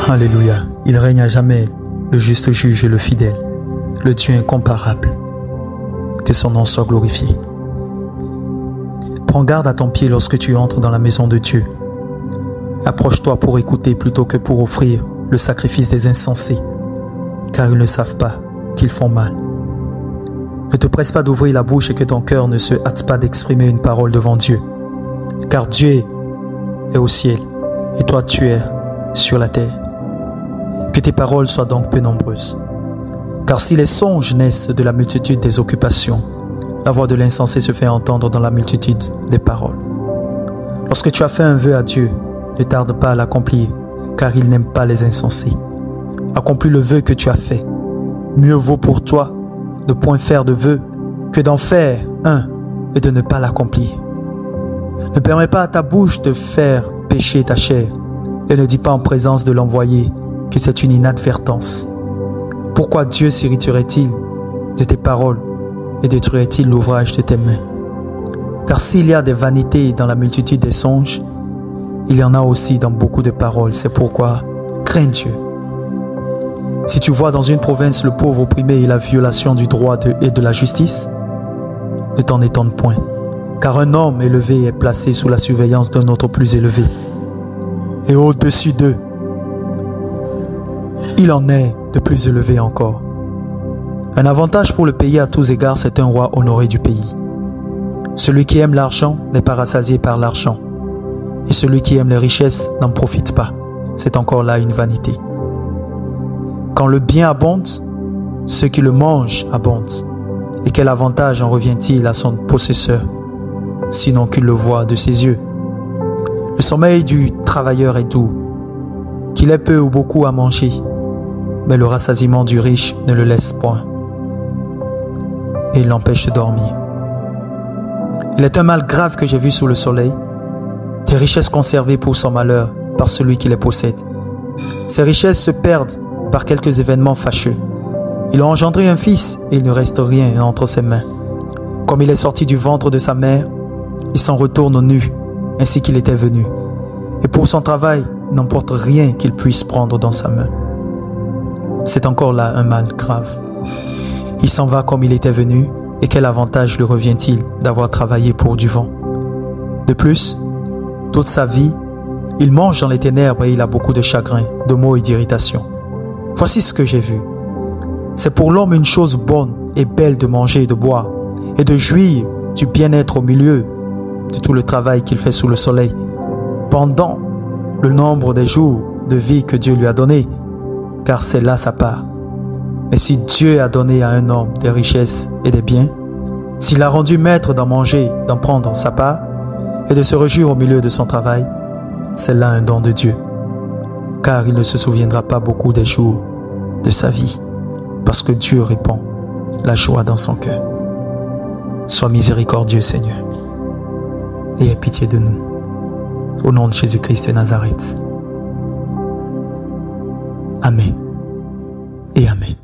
Alléluia. Il règne à jamais, le juste juge et le fidèle, le Dieu incomparable. Que son nom soit glorifié. Prends garde à ton pied lorsque tu entres dans la maison de Dieu. Approche-toi pour écouter plutôt que pour offrir le sacrifice des insensés, car ils ne savent pas qu'ils font mal. Ne te presse pas d'ouvrir la bouche et que ton cœur ne se hâte pas d'exprimer une parole devant Dieu, car Dieu est au ciel et toi tu es sur la terre. Que tes paroles soient donc peu nombreuses. Car si les songes naissent de la multitude des occupations, la voix de l'insensé se fait entendre dans la multitude des paroles. Lorsque tu as fait un vœu à Dieu, ne tarde pas à l'accomplir, car il n'aime pas les insensés. Accomplis le vœu que tu as fait. Mieux vaut pour toi de point faire de vœu que d'en faire un et de ne pas l'accomplir. Ne permets pas à ta bouche de faire pécher ta chair et ne dis pas en présence de l'envoyé que c'est une inadvertance. Pourquoi Dieu s'irriterait-il de tes paroles et détruirait-il l'ouvrage de tes mains? Car s'il y a des vanités dans la multitude des songes, il y en a aussi dans beaucoup de paroles. C'est pourquoi crains Dieu. Si tu vois dans une province le pauvre opprimé et la violation du droit et de la justice, ne t'en étonne point, car un homme élevé est placé sous la surveillance d'un autre plus élevé. Et au-dessus d'eux, il en est de plus élevé encore. Un avantage pour le pays à tous égards, c'est un roi honoré du pays. Celui qui aime l'argent n'est pas rassasié par l'argent, et celui qui aime les richesses n'en profite pas. C'est encore là une vanité. Quand le bien abonde, ceux qui le mangent abondent. Et quel avantage en revient-il à son possesseur, sinon qu'il le voit de ses yeux? Le sommeil du travailleur est doux, qu'il ait peu ou beaucoup à manger, mais le rassasiement du riche ne le laisse point, et il l'empêche de dormir. Il est un mal grave que j'ai vu sous le soleil, des richesses conservées pour son malheur par celui qui les possède. Ces richesses se perdent par quelques événements fâcheux. Il a engendré un fils et il ne reste rien entre ses mains. Comme il est sorti du ventre de sa mère, il s'en retourne nu, ainsi qu'il était venu. Et pour son travail, il n'emporte rien qu'il puisse prendre dans sa main. C'est encore là un mal grave. Il s'en va comme il était venu, et quel avantage lui revient-il d'avoir travaillé pour du vent? De plus, toute sa vie, il mange dans les ténèbres et il a beaucoup de chagrin, de maux et d'irritation. Voici ce que j'ai vu. C'est pour l'homme une chose bonne et belle de manger et de boire, et de jouir du bien-être au milieu de tout le travail qu'il fait sous le soleil, pendant le nombre des jours de vie que Dieu lui a donné, car c'est là sa part. Mais si Dieu a donné à un homme des richesses et des biens, s'il a rendu maître d'en manger, d'en prendre sa part, et de se réjouir au milieu de son travail, c'est là un don de Dieu, car il ne se souviendra pas beaucoup des jours de sa vie, parce que Dieu répand la joie dans son cœur. Sois miséricordieux, Seigneur, et aie pitié de nous. Au nom de Jésus-Christ de Nazareth. Amen et Amen.